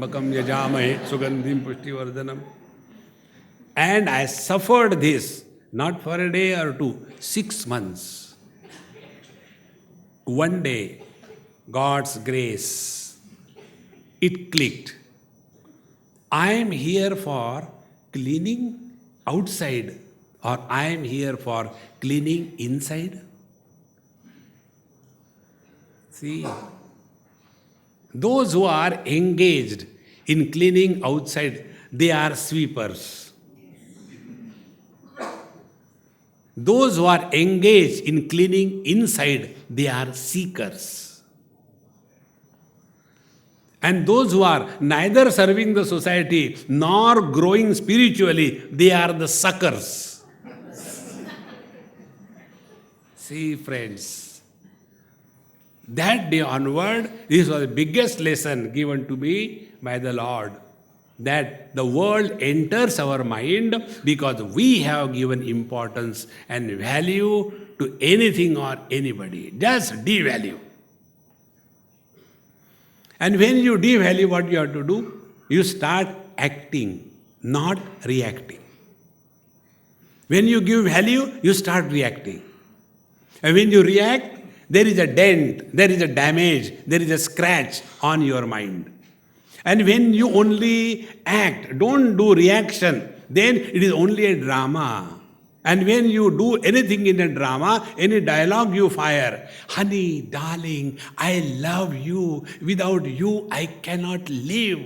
Bakam yajamahe sugandhim pushtivardhanam. And I suffered this, not for a day or two, 6 months. One day, God's grace, it clicked. I am here for cleaning outside, or I am here for cleaning inside. See, those who are engaged in cleaning outside, they are sweepers. Those who are engaged in cleaning inside, they are seekers. And those who are neither serving the society nor growing spiritually, they are the suckers. See, friends, that day onward, this was the biggest lesson given to me by the Lord. That the world enters our mind because we have given importance and value to anything or anybody. Just devalue. And when you devalue, what you have to do? You start acting, not reacting. When you give value, you start reacting. And when you react, there is a dent, there is a damage, there is a scratch on your mind. And when you only act, don't do reaction, then it is only a drama. And when you do anything in a drama, any dialogue you fire, honey, darling, I love you, without you I cannot live.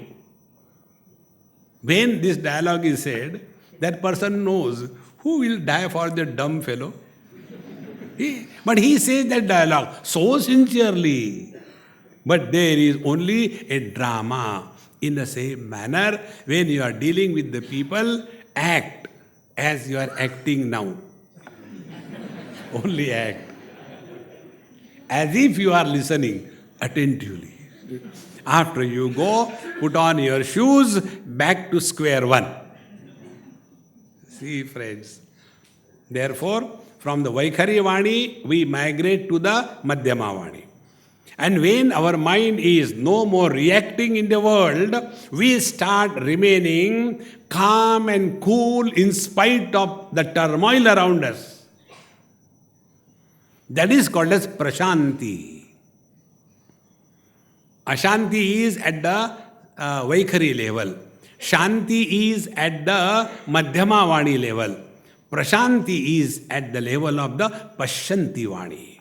When this dialogue is said, that person knows who will die for the dumb fellow. But he says that dialogue so sincerely. But there is only a drama. In the same manner, when you are dealing with the people, act as you are acting now. Only act. As if you are listening attentively. After you go, put on your shoes, back to square one. See, friends. Therefore, from the Vaikhari Vani, we migrate to the Madhyama Vani. And when our mind is no more reacting in the world, we start remaining calm and cool in spite of the turmoil around us. That is called as Prashanti. Ashanti is at the Vaikhari level. Shanti is at the Madhyama Vani level. Prashanti is at the level of the Pashyanti Vani.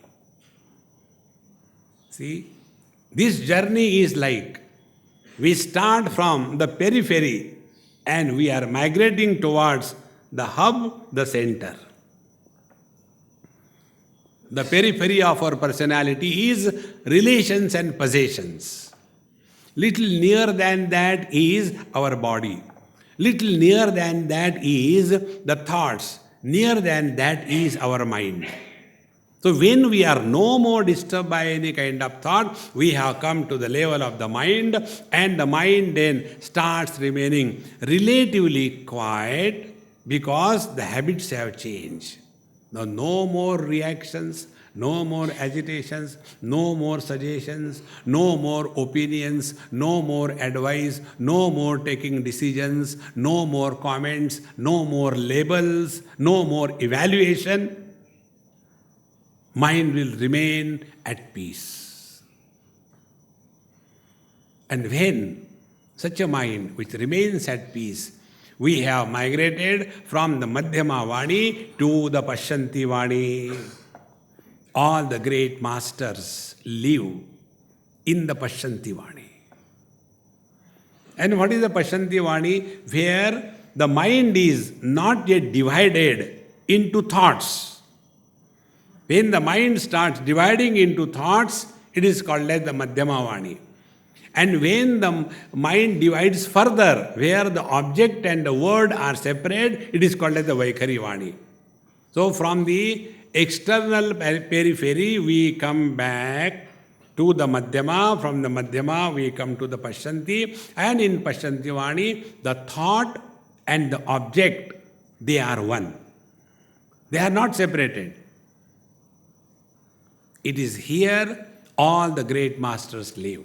See, this journey is like we start from the periphery and we are migrating towards the hub, the center. The periphery of our personality is relations and possessions. Little near than that is our body. Little near than that is the thoughts. Near than that is our mind. So when we are no more disturbed by any kind of thought, we have come to the level of the mind, and the mind then starts remaining relatively quiet because the habits have changed. Now no more reactions, no more agitations, no more suggestions, no more opinions, no more advice, no more taking decisions, no more comments, no more labels, no more evaluation. Mind will remain at peace. And when such a mind which remains at peace, we have migrated from the Madhyama Vani to the Pashyanti Vani. All the great masters live in the Pashyanti Vani. And what is the Pashyanti Vani? Where the mind is not yet divided into thoughts. When the mind starts dividing into thoughts, it is called as the Madhyama Vani. And when the mind divides further, where the object and the word are separate, it is called as the Vaikhari Vani. So from the external periphery, we come back to the Madhyama. From the Madhyama, we come to the Pashyanti. And in Pashyanti Vani, the thought and the object, they are one. They are not separated. It is here all the great masters live.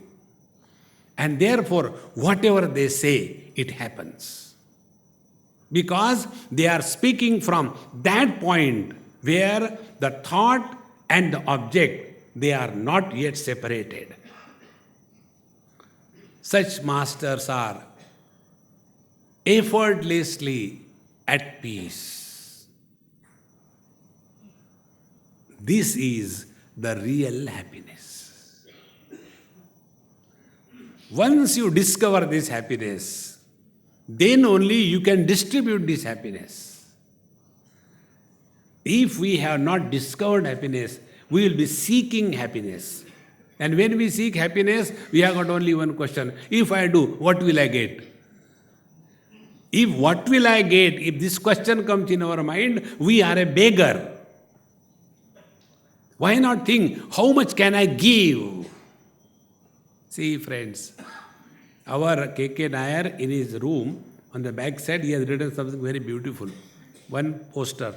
And therefore, whatever they say, it happens. Because they are speaking from that point where the thought and the object, they are not yet separated. Such masters are effortlessly at peace. This is the real happiness. Once you discover this happiness, then only you can distribute this happiness. If we have not discovered happiness, we will be seeking happiness. And when we seek happiness, we have got only one question. If I do, what will I get? If what will I get, if this question comes in our mind, we are a beggar. Why not think, how much can I give? See, friends, our K.K. Nair in his room, on the back side, he has written something very beautiful. One poster.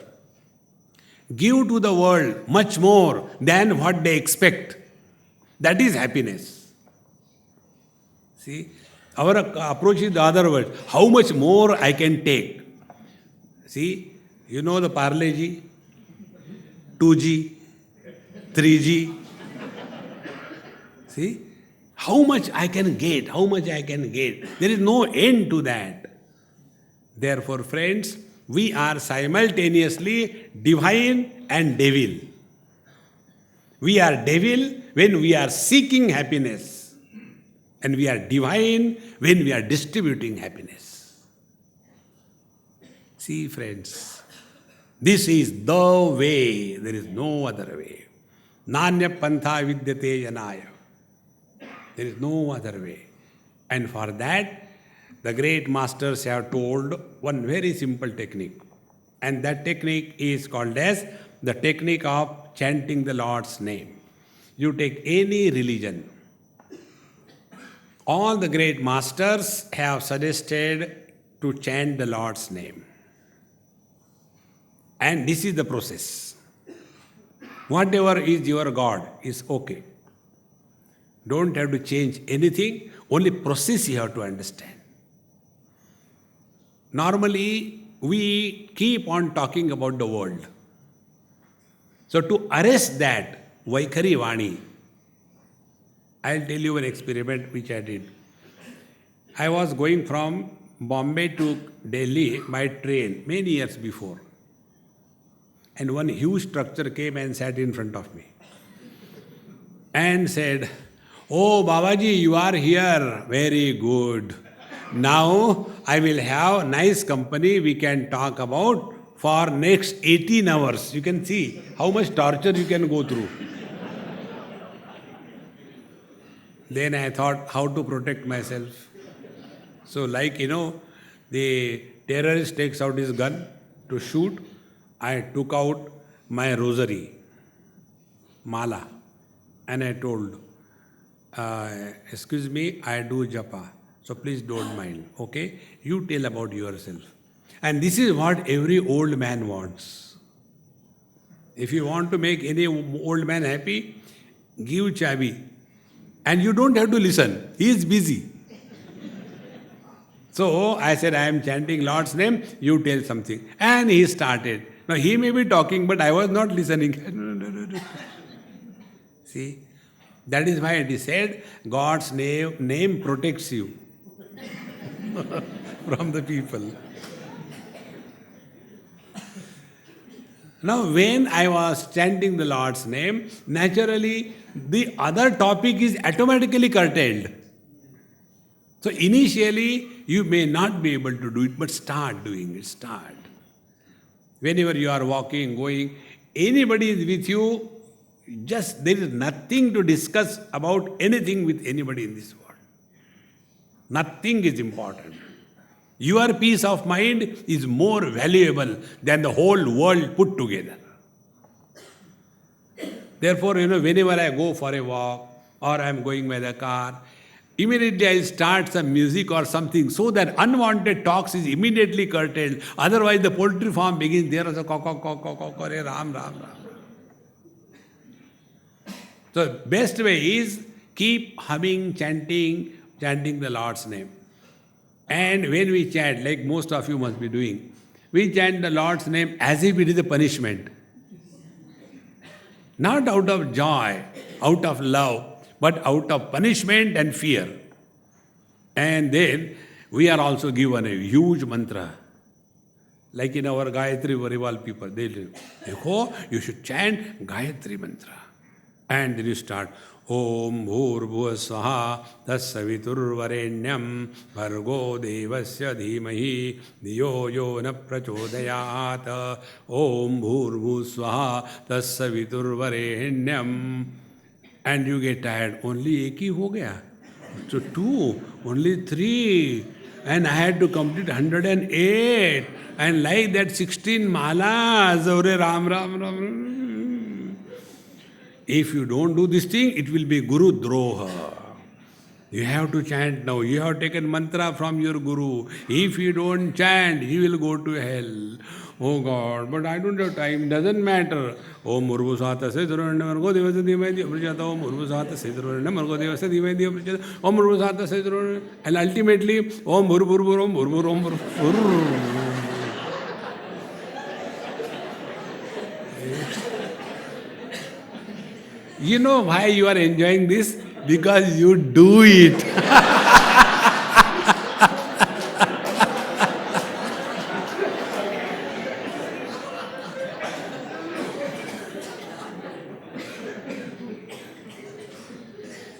Give to the world much more than what they expect. That is happiness. See, our approach is the other way. How much more I can take? See, you know the Parle-G, 2G, 3G. See, how much I can get, how much I can get. There is no end to that. Therefore, friends, we are simultaneously divine and devil. We are devil when we are seeking happiness, and we are divine when we are distributing happiness. See, friends, this is the way, there is no other way. Nanya pantha vidyate janaya. There is no other way. And for that, the great masters have told one very simple technique. And that technique is called as the technique of chanting the Lord's name. You take any religion. All the great masters have suggested to chant the Lord's name. And this is the process. Whatever is your God is okay. Don't have to change anything, only process you have to understand. Normally, we keep on talking about the world. So to arrest that, Vaikhari Vani, I'll tell you an experiment which I did. I was going from Bombay to Delhi by train many years before. And one huge structure came and sat in front of me. And said, "Oh, Babaji, you are here. Very good. Now I will have nice company we can talk about for next 18 hours. You can see how much torture you can go through." Then I thought how to protect myself. So the terrorist takes out his gun to shoot. I took out my rosary, mala, and I told, "Excuse me, I do japa. So please don't mind, okay? You tell about yourself." And this is what every old man wants. If you want to make any old man happy, give chabi. And you don't have to listen. He is busy. So I said, "I am chanting Lord's name, you tell something." And he started. Now he may be talking, but I was not listening. See, that is why it is said, God's name protects you from the people. Now, when I was chanting the Lord's name, naturally, the other topic is automatically curtailed. So, initially, you may not be able to do it, but start doing it, start. Whenever you are walking, going, anybody is with you, just there is nothing to discuss about anything with anybody in this world. Nothing is important. Your peace of mind is more valuable than the whole world put together. Therefore, whenever I go for a walk or I am going by the car, immediately I start some music or something so that unwanted talks is immediately curtailed. Otherwise, the poultry farm begins. There is a cock, ram, ram, ram. So, best way is keep humming, chanting chanting the Lord's name. And when we chant, like most of you must be doing, we chant the Lord's name as if it is a punishment. Not out of joy, out of love, but out of punishment and fear. And then we are also given a huge mantra. Like in our Gayatri Varival people, they say, you should chant Gayatri mantra. And then you start, Om Bhurbhuva Swaha Tassavitur Varenyam Bhargo Devasya Dhimahi Dhiyo Yo Na Prachodayat Om Bhurbhuva Swaha Tassavitur Varenyam. And you get tired, only ek hi ho gaya. So 2, only 3. And I had to complete 108. And like that 16 malas, Ore Ram Ram Ram. If you don't do this thing, it will be Guru Droha. You have to chant now. You have taken mantra from your Guru. If you don't chant, he will go to hell. Oh God, but I don't have time. Doesn't matter. Om Murvu Sata Se Duranda Margo Devasa Dimai Diyaprachata. Om Murvu Sata Se Duranda Margo Devasa Dimai Diyaprachata. Om Murvu Sata Se Duranda. And ultimately, Om Murvu Om Murvu Om Murvu. You know why you are enjoying this? Because you do it.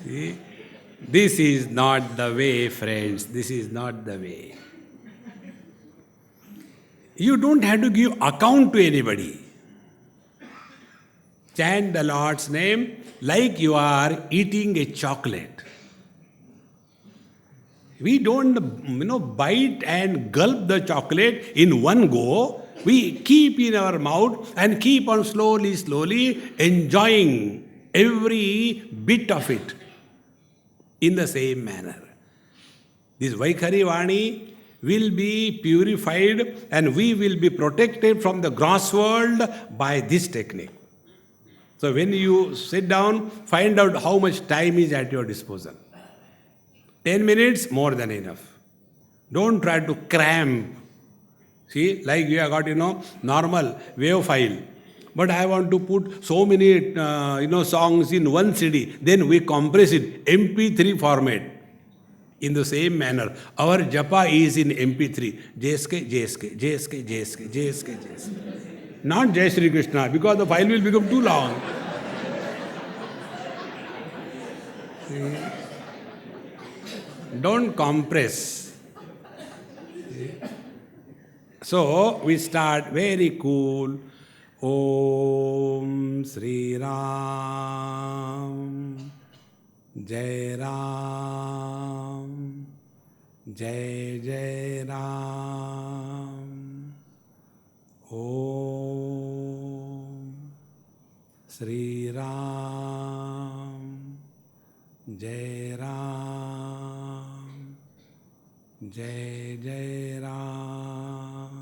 See? This is not the way, friends. This is not the way. You don't have to give account to anybody. Chant the Lord's name like you are eating a chocolate. We don't, bite and gulp the chocolate in one go. We keep in our mouth and keep on slowly enjoying every bit of it in the same manner. This Vaikhari Vani will be purified and we will be protected from the gross world by this technique. So when you sit down, find out how much time is at your disposal. 10 minutes, more than enough. Don't try to cram. See, like you have got, normal wave file. But I want to put so many, songs in one CD. Then we compress it, MP3 format. In the same manner, our japa is in MP3. JSK. Not Jai Shri Krishna, because the file will become too long. Don't compress. So we start very cool. Om Sri Ram Jai Ram Jai Jai Ram Om Sri Ram Jai Ram Jai Jai Ram.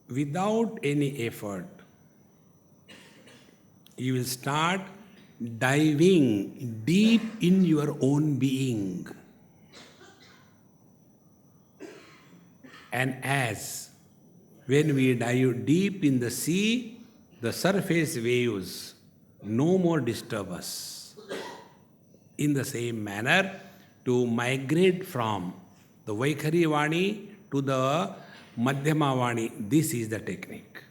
Without any effort, you will start diving deep in your own being. And as when we dive deep in the sea, the surface waves no more disturb us. In the same manner, to migrate from the Vaikhari Vani to the Madhyama Vani, this is the technique.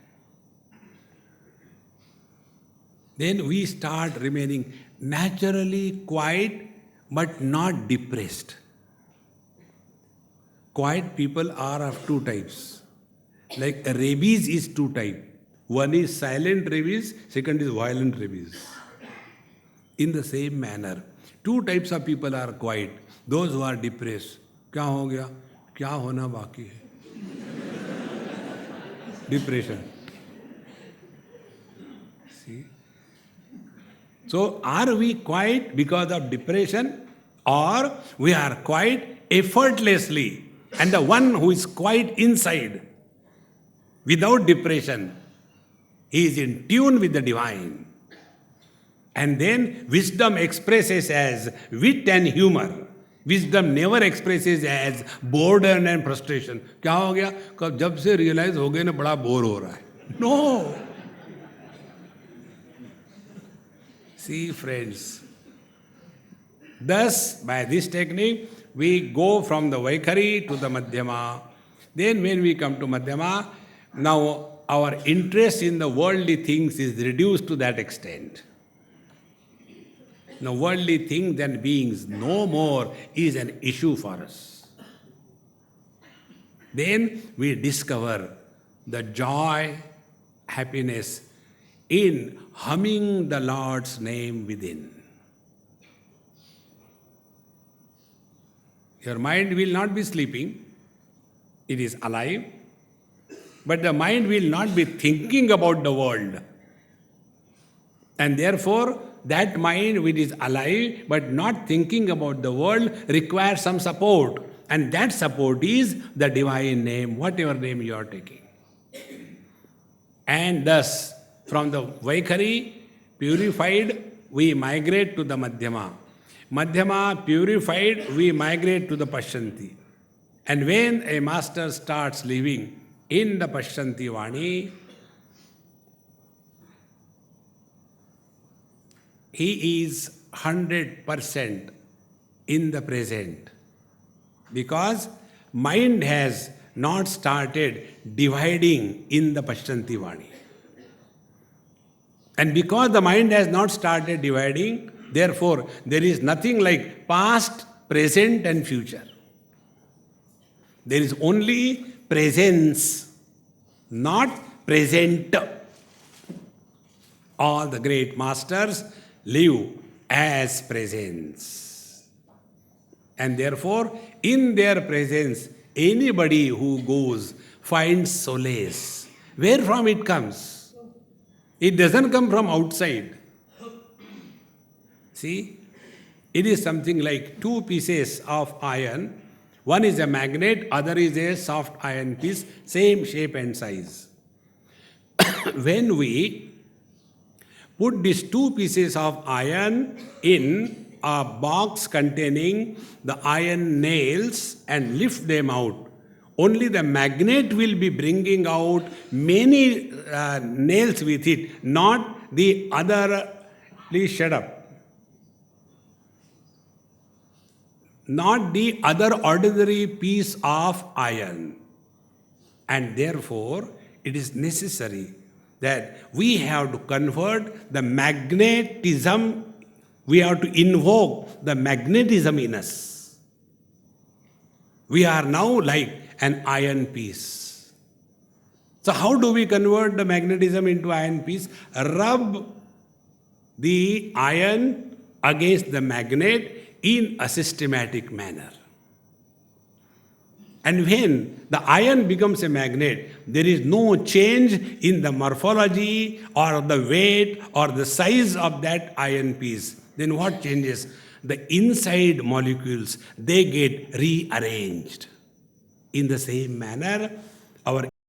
Then we start remaining naturally quiet but not depressed. Quiet people are of two types. Like rabies is two types. One is silent rabies, second is violent rabies. In the same manner, two types of people are quiet. Those who are depressed. क्या हो गया? क्या होना बाकी है? Depression. See? So, are we quiet because of depression, or we are quiet effortlessly And the one who is quite inside, without depression, he is in tune with the divine. And then wisdom expresses as wit and humor. Wisdom never expresses as boredom and frustration. क्या हो गया? कब जब से realize हो गए ना बड़ा बोर हो रहा है. No. See, friends. Thus, by this technique, we go from the Vaikhari to the Madhyama. Then when we come to Madhyama, now our interest in the worldly things is reduced to that extent. Now, worldly things and beings no more is an issue for us. Then we discover the joy, happiness in humming the Lord's name within. Your mind will not be sleeping, it is alive, but the mind will not be thinking about the world. And therefore, that mind which is alive but not thinking about the world requires some support. And that support is the divine name, whatever name you are taking. And thus, from the Vaikhari, purified, we migrate to the Madhyama. Madhyama, purified, we migrate to the Pashyanti. And when a master starts living in the Pashyanti Vani, he is 100% in the present. Because mind has not started dividing in the Pashyanti Vani. And because the mind has not started dividing, therefore there is nothing like past, present and future. There is only presence, not present. All the great masters live as presence. And therefore, in their presence, anybody who goes finds solace. Where from it comes? It doesn't come from outside. See, it is something like two pieces of iron. One is a magnet, other is a soft iron piece, same shape and size. When we put these two pieces of iron in a box containing the iron nails and lift them out, only the magnet will be bringing out many nails with it, not the other. Please shut up. Not the other ordinary piece of iron. And therefore, it is necessary that we have to convert the magnetism, we have to invoke the magnetism in us. We are now like an iron piece. So how do we convert the magnetism into iron piece? Rub the iron against the magnet in a systematic manner. And when the iron becomes a magnet, there is no change in the morphology or the weight or the size of that iron piece. Then what changes? The inside molecules, they get rearranged. In the same manner, our